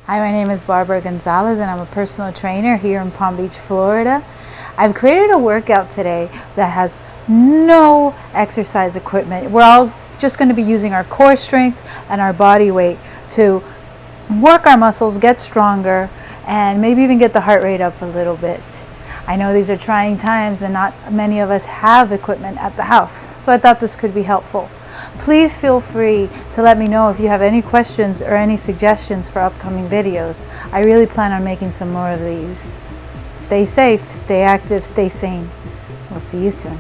Hi, my name is Barbara Gonzalez and I'm a personal trainer here in Palm Beach, Florida. I've created a workout today that has no exercise equipment. We're all just going to be using our core strength and our body weight to work our muscles, get stronger, and maybe even get the heart rate up a little bit. I know these are trying times and not many of us have equipment at the house, so I thought this could be helpful. Please feel free to let me know if you have any questions or any suggestions for upcoming videos. I really plan on making some more of these. Stay safe, stay active, stay sane. We'll see you soon.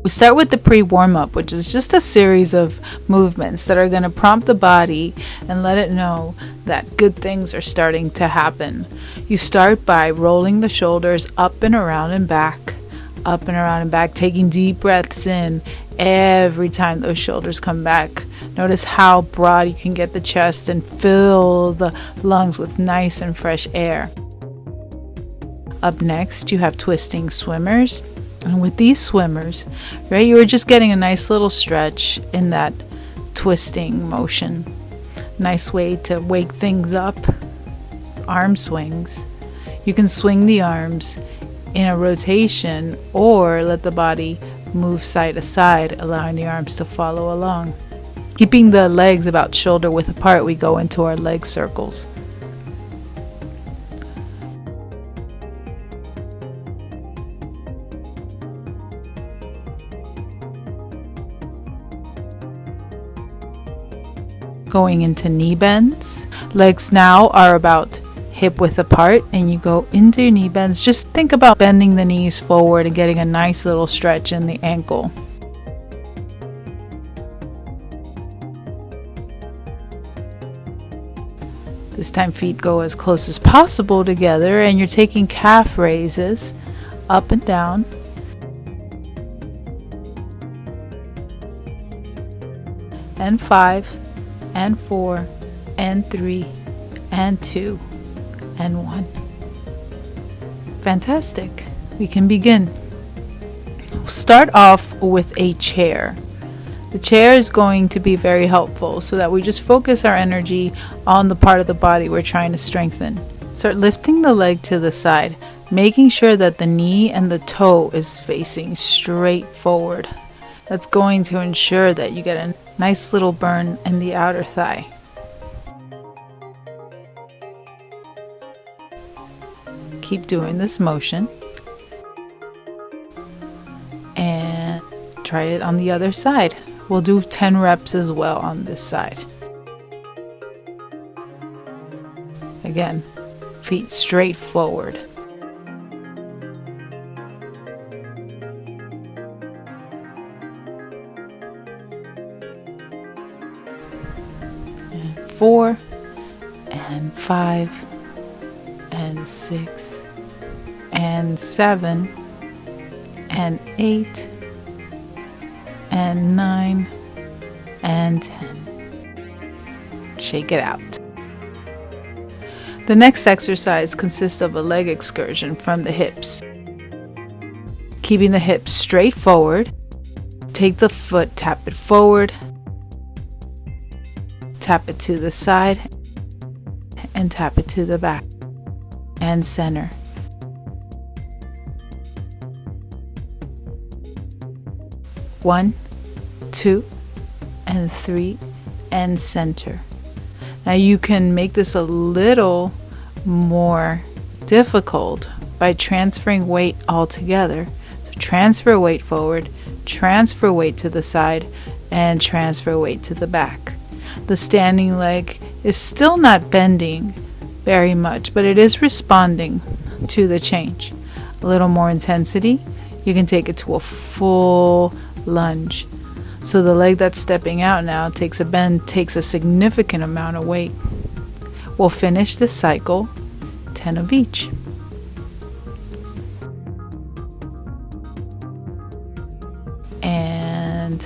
We start with the pre-warm-up, which is just a series of movements that are going to prompt the body and let it know that good things are starting to happen. You start by rolling the shoulders up and around and back, up and around and back, taking deep breaths in every time those shoulders come back. Notice how broad you can get the chest and fill the lungs with nice and fresh air. Up next, you have twisting swimmers. And with these swimmers, right, you are just getting a nice little stretch in that twisting motion. Nice way to wake things up. Arm swings. You can swing the arms in a rotation or let the body move side to side, allowing the arms to follow along. Keeping the legs about shoulder width apart, we go into our leg circles. Going into knee bends. Legs now are about hip width apart and you go into your knee bends. Just think about bending the knees forward and getting a nice little stretch in the ankle. This time feet go as close as possible together and you're taking calf raises up and down. And 5 and 4 and 3 and 2 and 1. Fantastic. We can begin. We'll start off with a chair. The chair is going to be very helpful so that we just focus our energy on the part of the body we're trying to strengthen. Start lifting the leg to the side, making sure that the knee and the toe is facing straight forward. That's going to ensure that you get a nice little burn in the outer thigh. Keep doing this motion. And try it on the other side. We'll do 10 reps as well on this side. Again, feet straight forward. And 4 and 5 and 6 and 7 and 8 and 9 and 10. Shake it out. The next exercise consists of a leg excursion from the hips. Keeping the hips straight forward, take the foot, tap it forward, tap it to the side, and tap it to the back and center. One, 2, and 3, and center. Now you can make this a little more difficult by transferring weight all together. So transfer weight forward, transfer weight to the side, and transfer weight to the back. The standing leg is still not bending very much, but it is responding to the change. A little more intensity, you can take it to a full lunge. So the leg that's stepping out now takes a bend, takes a significant amount of weight. We'll finish this cycle, 10 of each. And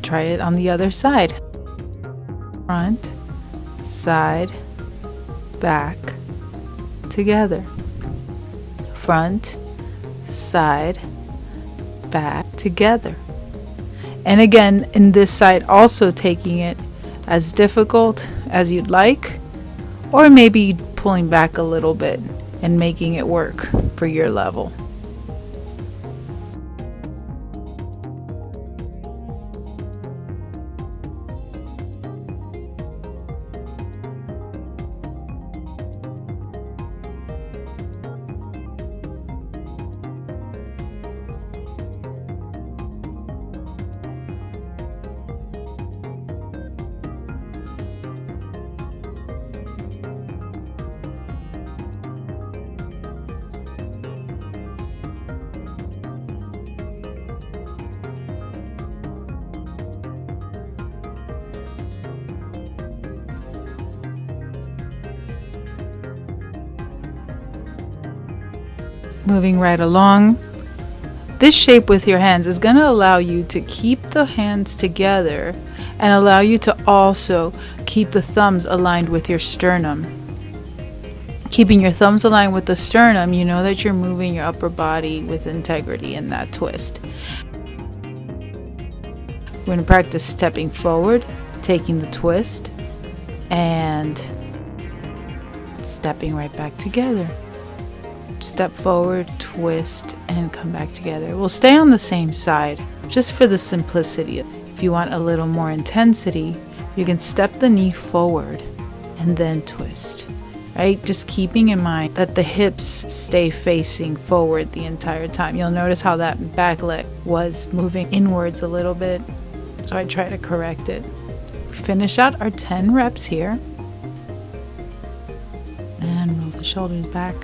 try it on the other side. Front, side, back, together. Front, side, back, together. And again, in this side, also taking it as difficult as you'd like, or maybe pulling back a little bit and making it work for your level. Moving right along. This shape with your hands is going to allow you to keep the hands together and allow you to also keep the thumbs aligned with your sternum. Keeping your thumbs aligned with the sternum, you know that you're moving your upper body with integrity in that twist. We're going to practice stepping forward, taking the twist, and stepping right back together. Step forward, twist, and come back together. We'll stay on the same side just for the simplicity. If you want a little more intensity, you can step the knee forward and then twist. Right? Just keeping in mind that the hips stay facing forward the entire time. You'll notice how that back leg was moving inwards a little bit, so I try to correct it. Finish out our 10 reps here. And roll the shoulders back.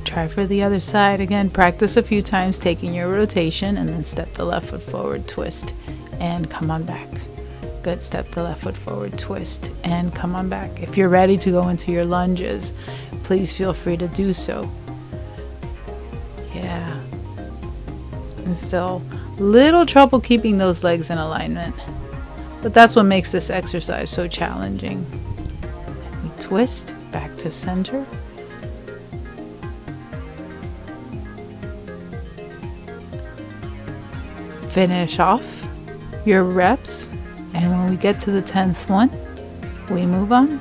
Try for the other side. Again, practice a few times taking your rotation and then step the left foot forward, twist, and come on back. Good. Step the left foot forward, twist, and come on back. If you're ready to go into your lunges, please feel free to do so. Yeah. And still little trouble keeping those legs in alignment, but that's what makes this exercise so challenging. We twist back to center. Finish off your reps, and when we get to the 10th one, we move on.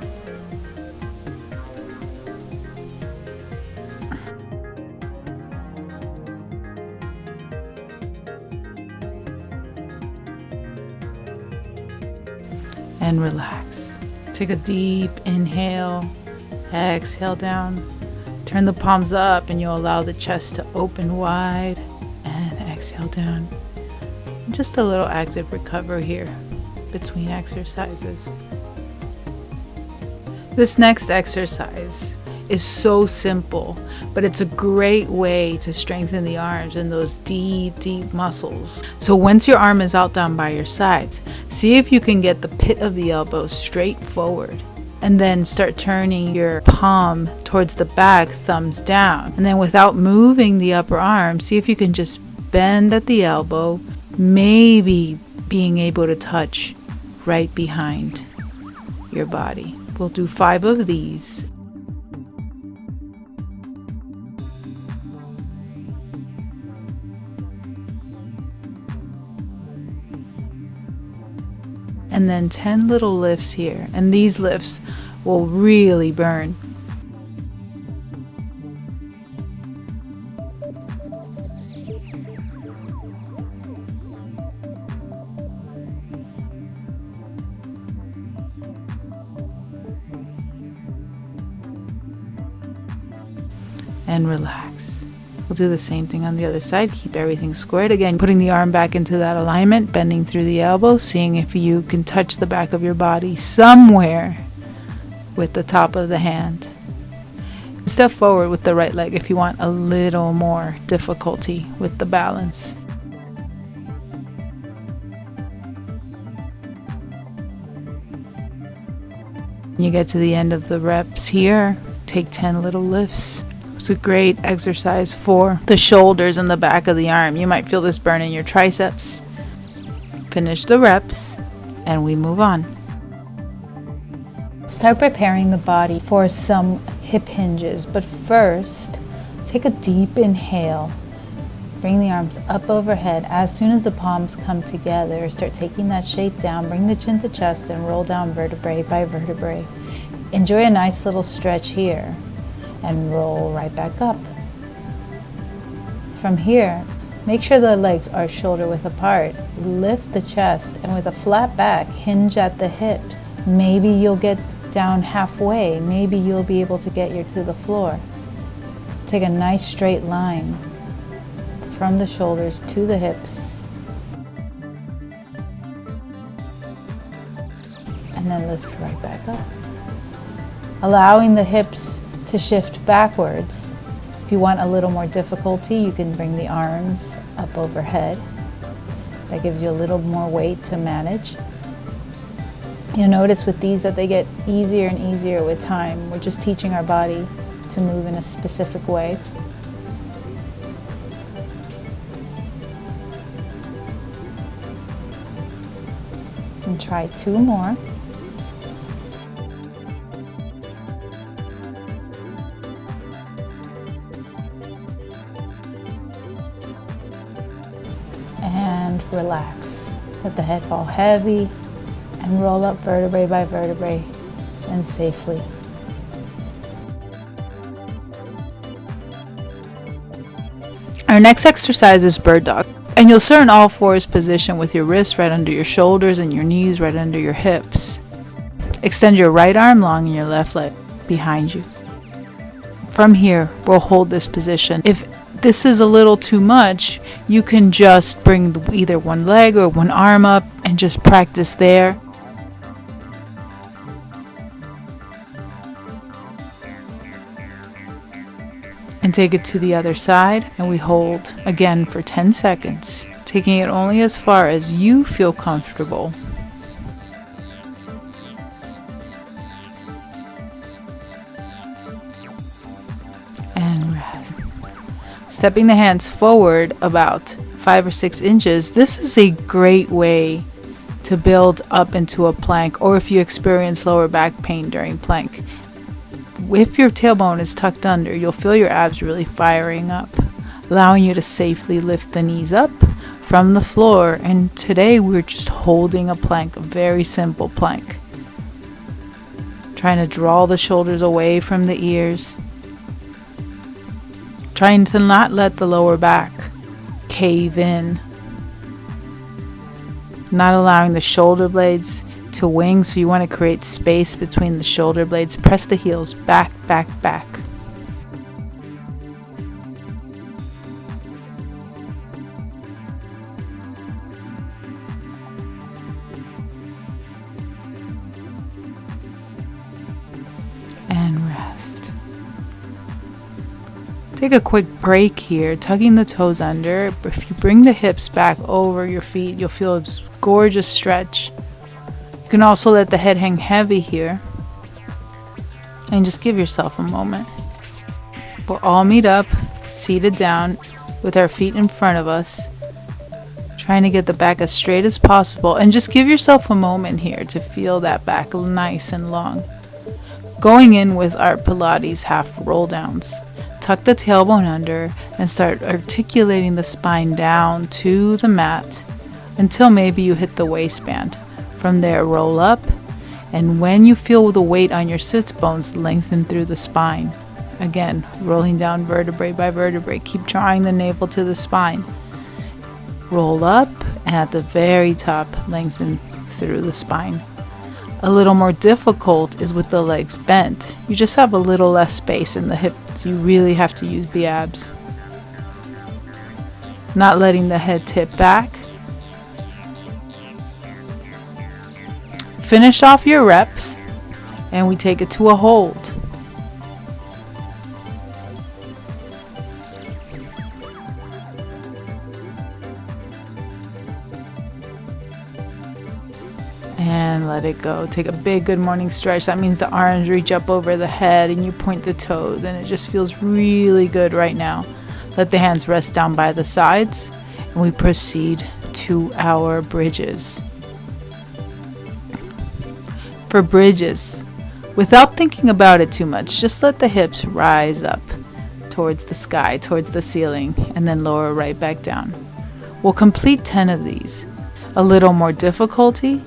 And relax. Take a deep inhale, exhale down. Turn the palms up and you'll allow the chest to open wide, and exhale down. Just a little active recovery here between exercises. This next exercise is so simple, but it's a great way to strengthen the arms and those deep muscles. So once your arm is out down by your sides, see if you can get the pit of the elbow straight forward, and then start turning your palm towards the back, thumbs down. And then without moving the upper arm, see if you can just bend at the elbow, maybe being able to touch right behind your body. We'll do 5 of these. And then 10 little lifts here. And these lifts will really burn. And relax. We'll do the same thing on the other side. Keep everything squared. Again, putting the arm back into that alignment, bending through the elbow, seeing if you can touch the back of your body somewhere with the top of the hand. Step forward with the right leg if you want a little more difficulty with the balance. When you get to the end of the reps here, take 10 little lifts. It's a great exercise for the shoulders and the back of the arm. You might feel this burn in your triceps. Finish the reps and we move on. Start preparing the body for some hip hinges, but first, take a deep inhale Bring the arms up overhead. As soon as the palms come together, start taking that shape down. Bring the chin to chest and roll down vertebrae by vertebrae. Enjoy a nice little stretch here and roll right back up. From here, make sure the legs are shoulder width apart. Lift the chest and with a flat back, hinge at the hips. Maybe you'll get down halfway. Maybe you'll be able to get you to the floor. Take a nice straight line from the shoulders to the hips. And then lift right back up. Allowing the hips to shift backwards. If you want a little more difficulty, you can bring the arms up overhead. That gives you a little more weight to manage. You'll notice with these that they get easier and easier with time. We're just teaching our body to move in a specific way. And try 2 more. And relax. Let the head fall heavy and roll up vertebrae by vertebrae and safely. Our next exercise is bird dog. And you'll start in all fours position with your wrists right under your shoulders and your knees right under your hips. Extend your right arm long and your left leg behind you. From here, we'll hold this position. If this is a little too much, you can just bring either one leg or one arm up and just practice there. And take it to the other side, and we hold again for 10 seconds, taking it only as far as you feel comfortable. And rest. Stepping the hands forward about 5 or 6 inches. This is a great way to build up into a plank, or if you experience lower back pain during plank. If your tailbone is tucked under, you'll feel your abs really firing up, allowing you to safely lift the knees up from the floor. And today we're just holding a plank, a very simple plank. Trying to draw the shoulders away from the ears. Trying to not let the lower back cave in. Not allowing the shoulder blades to wing, so you want to create space between the shoulder blades. Press the heels back, back, back. And rest. Take a quick break here, tucking the toes under. If you bring the hips back over your feet, you'll feel a gorgeous stretch. You can also let the head hang heavy here and just give yourself a moment. We'll all meet up, seated down with our feet in front of us, trying to get the back as straight as possible, and just give yourself a moment here to feel that back nice and long. Going in with our Pilates half roll downs. Tuck the tailbone under and start articulating the spine down to the mat until maybe you hit the waistband. From there, roll up, and when you feel the weight on your sits bones, lengthen through the spine. Again, rolling down vertebrae by vertebrae. Keep drawing the navel to the spine. Roll up, and at the very top, lengthen through the spine. A little more difficult is with the legs bent. You just have a little less space in the hips. You really have to use the abs. Not letting the head tip back. Finish off your reps, and we take it to a hold. And let it go. Take a big good morning stretch. That means the arms reach up over the head and you point the toes, and it just feels really good right now. Let the hands rest down by the sides, and we proceed to our bridges. For bridges, without thinking about it too much, just let the hips rise up towards the sky, towards the ceiling, and then lower right back down. We'll complete 10 of these. A little more difficulty,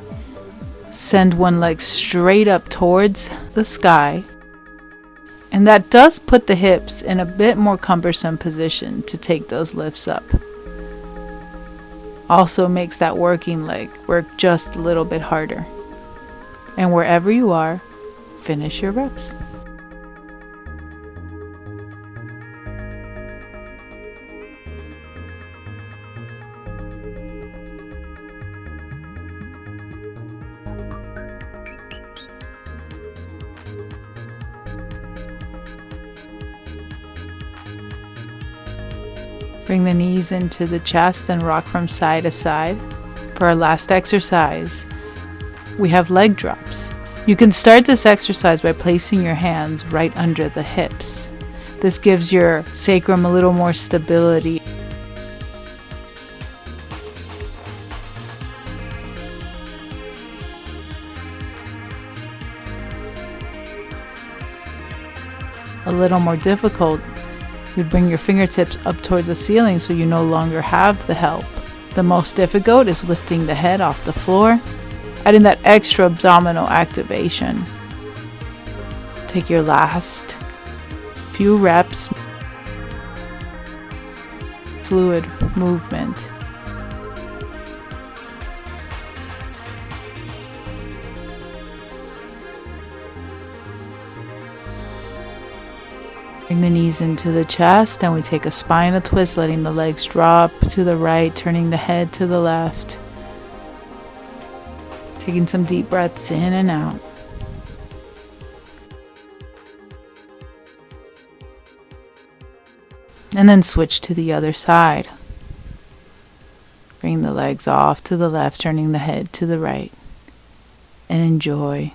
send one leg straight up towards the sky. And that does put the hips in a bit more cumbersome position to take those lifts up. Also makes that working leg work just a little bit harder. And wherever you are, finish your reps. Bring the knees into the chest and rock from side to side. For our last exercise, we have leg drops. You can start this exercise by placing your hands right under the hips. This gives your sacrum a little more stability. A little more difficult, you'd bring your fingertips up towards the ceiling so you no longer have the help. The most difficult is lifting the head off the floor, adding that extra abdominal activation. Take your last few reps. Fluid movement. Bring the knees into the chest and we take a spinal twist, letting the legs drop to the right, turning the head to the left. Taking some deep breaths in and out. And then switch to the other side. Bring the legs off to the left, turning the head to the right. And enjoy.